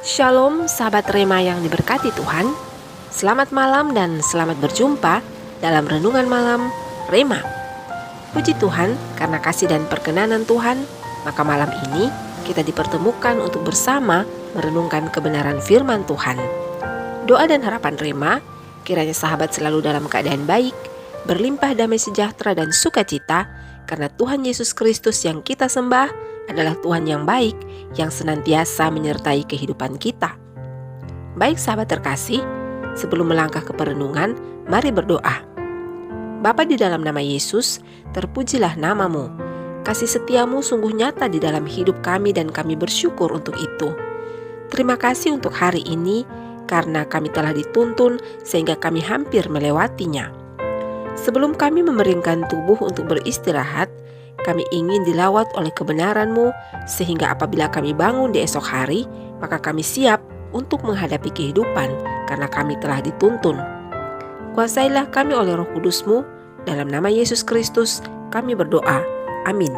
Shalom sahabat Rema yang diberkati Tuhan. Selamat malam dan selamat berjumpa dalam Renungan Malam Rema. Puji Tuhan karena kasih dan perkenanan Tuhan, maka malam ini kita dipertemukan untuk bersama merenungkan kebenaran firman Tuhan. Doa dan harapan Rema, kiranya sahabat selalu dalam keadaan baik, berlimpah damai sejahtera dan sukacita, karena Tuhan Yesus Kristus yang kita sembah adalah Tuhan yang baik, yang senantiasa menyertai kehidupan kita. Baik sahabat terkasih, sebelum melangkah ke perenungan, mari berdoa. Bapa di dalam nama Yesus, terpujilah namamu. Kasih setiamu sungguh nyata di dalam hidup kami dan kami bersyukur untuk itu. Terima kasih untuk hari ini, karena kami telah dituntun sehingga kami hampir melewatinya. Sebelum kami memeringkan tubuh untuk beristirahat, kami ingin dilawat oleh kebenaran-Mu, sehingga apabila kami bangun di esok hari, maka kami siap untuk menghadapi kehidupan, karena kami telah dituntun. Kuasailah kami oleh Roh Kudus-Mu, dalam nama Yesus Kristus kami berdoa. Amin.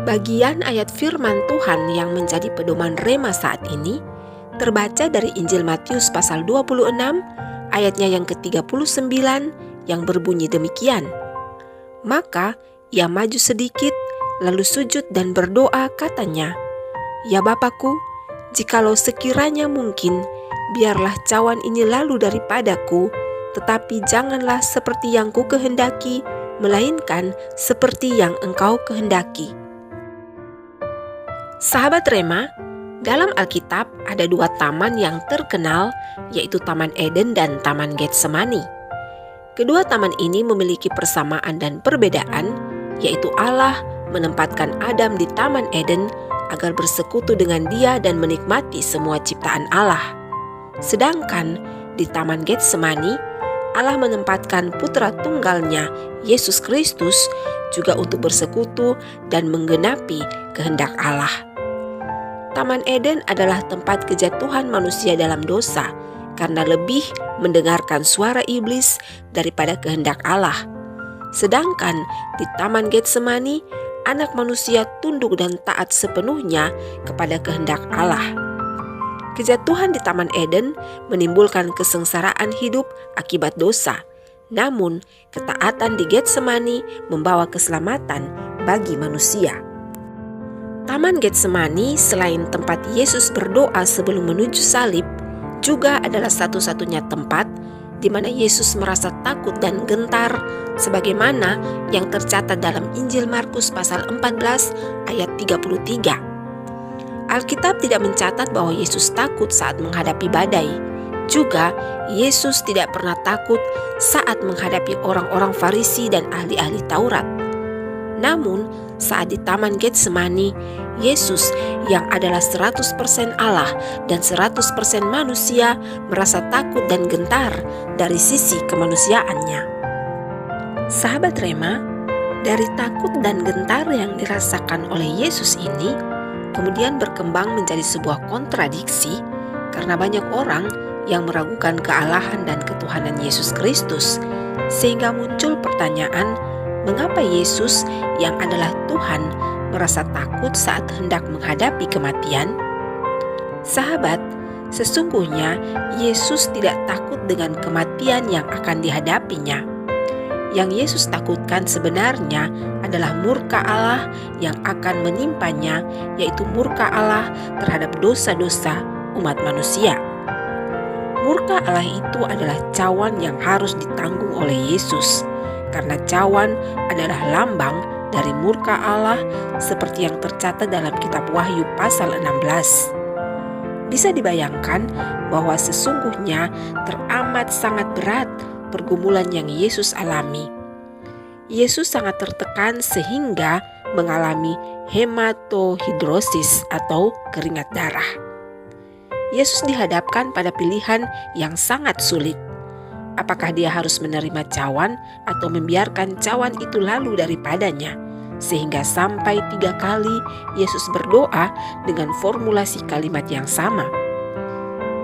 Bagian ayat firman Tuhan yang menjadi pedoman Rema saat ini, terbaca dari Injil Matius pasal 26, ayatnya yang ke-39, yang berbunyi demikian. Maka ia maju sedikit, lalu sujud dan berdoa katanya, "Ya Bapakku, jikalau sekiranya mungkin, biarlah cawan ini lalu daripadaku, tetapi janganlah seperti yang ku kehendaki, melainkan seperti yang Engkau kehendaki." Sahabat Rema, dalam Alkitab ada dua taman yang terkenal, yaitu Taman Eden dan Taman Getsemani. Kedua taman ini memiliki persamaan dan perbedaan, yaitu Allah menempatkan Adam di Taman Eden agar bersekutu dengan Dia dan menikmati semua ciptaan Allah. Sedangkan di Taman Getsemani, Allah menempatkan putra tunggalnya, Yesus Kristus, juga untuk bersekutu dan menggenapi kehendak Allah. Taman Eden adalah tempat kejatuhan manusia dalam dosa, karena lebih mendengarkan suara iblis daripada kehendak Allah. Sedangkan di Taman Getsemani, anak manusia tunduk dan taat sepenuhnya kepada kehendak Allah. Kejatuhan di Taman Eden menimbulkan kesengsaraan hidup akibat dosa. Namun, ketaatan di Getsemani membawa keselamatan bagi manusia. Taman Getsemani selain tempat Yesus berdoa sebelum menuju salib, juga adalah satu-satunya tempat di mana Yesus merasa takut dan gentar, sebagaimana yang tercatat dalam Injil Markus pasal 14 ayat 33. Alkitab tidak mencatat bahwa Yesus takut saat menghadapi badai. Juga, Yesus tidak pernah takut saat menghadapi orang-orang Farisi dan ahli-ahli Taurat. Namun, saat di Taman Getsemani, Yesus yang adalah 100% Allah dan 100% manusia merasa takut dan gentar dari sisi kemanusiaannya. Sahabat Rema, dari takut dan gentar yang dirasakan oleh Yesus ini, kemudian berkembang menjadi sebuah kontradiksi karena banyak orang yang meragukan kealahan dan ketuhanan Yesus Kristus, sehingga muncul pertanyaan, mengapa Yesus yang adalah Tuhan merasa takut saat hendak menghadapi kematian? Sahabat, sesungguhnya Yesus tidak takut dengan kematian yang akan dihadapinya. Yang Yesus takutkan sebenarnya adalah murka Allah yang akan menimpanya, yaitu murka Allah terhadap dosa-dosa umat manusia. Murka Allah itu adalah cawan yang harus ditanggung oleh Yesus, karena cawan adalah lambang dari murka Allah seperti yang tercatat dalam kitab Wahyu pasal 16. Bisa dibayangkan bahwa sesungguhnya teramat sangat berat pergumulan yang Yesus alami. Yesus sangat tertekan sehingga mengalami hematohidrosis atau keringat darah. Yesus dihadapkan pada pilihan yang sangat sulit. Apakah dia harus menerima cawan atau membiarkan cawan itu lalu daripadanya? Sehingga sampai 3 kali Yesus berdoa dengan formulasi kalimat yang sama.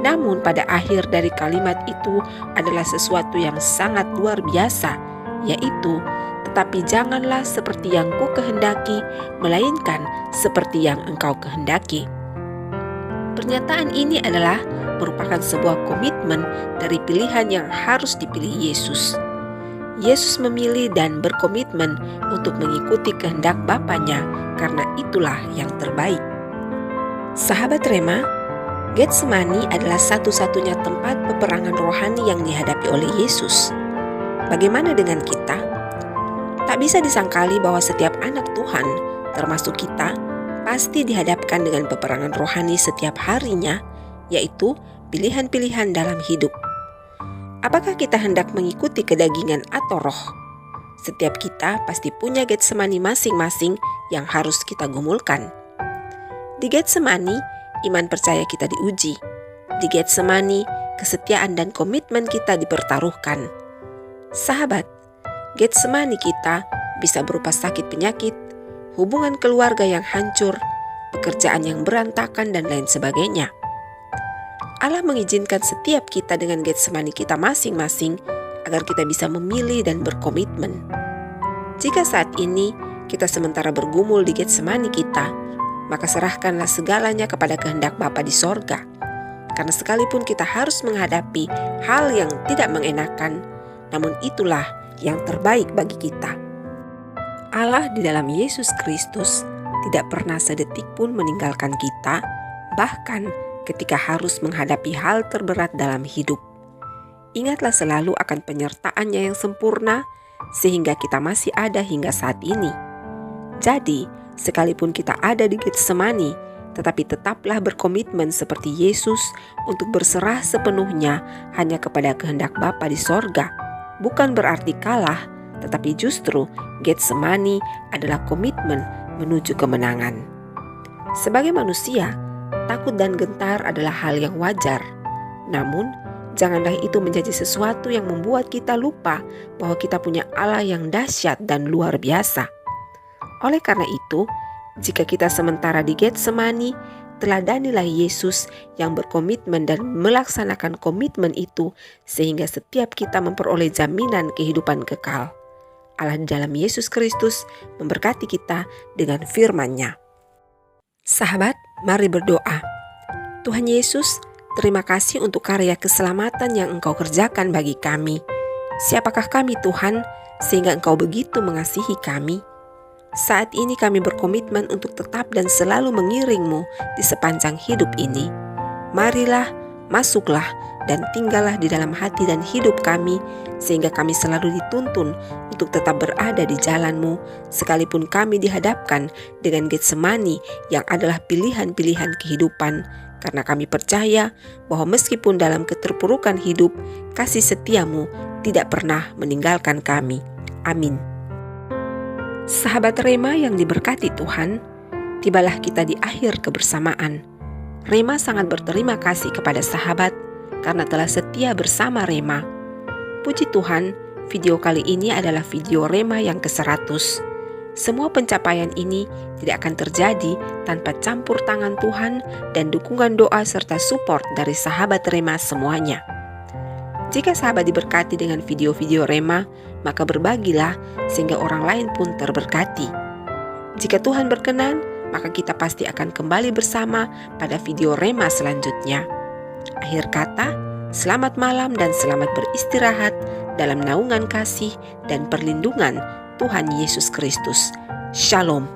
Namun pada akhir dari kalimat itu adalah sesuatu yang sangat luar biasa, yaitu, "Tetapi janganlah seperti yang ku kehendaki, melainkan seperti yang Engkau kehendaki." Pernyataan ini adalah merupakan sebuah komitmen dari pilihan yang harus dipilih Yesus. Yesus memilih dan berkomitmen untuk mengikuti kehendak Bapanya karena itulah yang terbaik. Sahabat Rema, Getsemani adalah satu-satunya tempat peperangan rohani yang dihadapi oleh Yesus. Bagaimana dengan kita? Tak bisa disangkali bahwa setiap anak Tuhan, termasuk kita, pasti dihadapkan dengan peperangan rohani setiap harinya, yaitu pilihan-pilihan dalam hidup. Apakah kita hendak mengikuti kedagingan atau roh? Setiap kita pasti punya Getsemani masing-masing yang harus kita gumulkan. Di Getsemani, iman percaya kita diuji. Di Getsemani, kesetiaan dan komitmen kita dipertaruhkan. Sahabat, Getsemani kita bisa berupa sakit penyakit, hubungan keluarga yang hancur, pekerjaan yang berantakan, dan lain sebagainya. Allah mengizinkan setiap kita dengan Getsemani kita masing-masing agar kita bisa memilih dan berkomitmen. Jika saat ini kita sementara bergumul di Getsemani kita, maka serahkanlah segalanya kepada kehendak Bapa di sorga. Karena sekalipun kita harus menghadapi hal yang tidak mengenakan, namun itulah yang terbaik bagi kita. Allah di dalam Yesus Kristus tidak pernah sedetik pun meninggalkan kita, bahkan ketika harus menghadapi hal terberat dalam hidup. Ingatlah selalu akan penyertaan-Nya yang sempurna, sehingga kita masih ada hingga saat ini. Jadi, sekalipun kita ada di Getsemani, tetapi tetaplah berkomitmen seperti Yesus untuk berserah sepenuhnya hanya kepada kehendak Bapa di sorga. Bukan berarti kalah, tetapi justru Getsemani adalah komitmen menuju kemenangan. Sebagai manusia, takut dan gentar adalah hal yang wajar. Namun, janganlah itu menjadi sesuatu yang membuat kita lupa bahwa kita punya Allah yang dahsyat dan luar biasa. Oleh karena itu, jika kita sementara di Getsemani, teladanilah Yesus yang berkomitmen dan melaksanakan komitmen itu sehingga setiap kita memperoleh jaminan kehidupan kekal. Allah di dalam Yesus Kristus memberkati kita dengan firman-Nya. Sahabat, mari berdoa. Tuhan Yesus, terima kasih untuk karya keselamatan yang Engkau kerjakan bagi kami. Siapakah kami Tuhan, sehingga Engkau begitu mengasihi kami? Saat ini kami berkomitmen untuk tetap dan selalu mengiring-Mu di sepanjang hidup ini. Marilah, masuklah, dan tinggallah di dalam hati dan hidup kami, sehingga kami selalu dituntun untuk tetap berada di jalan-Mu, sekalipun kami dihadapkan dengan Getsemani yang adalah pilihan-pilihan kehidupan, karena kami percaya bahwa meskipun dalam keterpurukan hidup, kasih setia-Mu tidak pernah meninggalkan kami. Amin. Sahabat Rema yang diberkati Tuhan, tibalah kita di akhir kebersamaan. Rema sangat berterima kasih kepada sahabat karena telah setia bersama Rema. Puji Tuhan, video kali ini adalah video Rema yang ke-100. Semua pencapaian ini tidak akan terjadi tanpa campur tangan Tuhan dan dukungan doa serta support dari sahabat Rema semuanya. Jika sahabat diberkati dengan video-video Rema, maka berbagilah sehingga orang lain pun terberkati. Jika Tuhan berkenan, maka kita pasti akan kembali bersama pada video Rema selanjutnya. Akhir kata, selamat malam dan selamat beristirahat dalam naungan kasih dan perlindungan Tuhan Yesus Kristus. Shalom.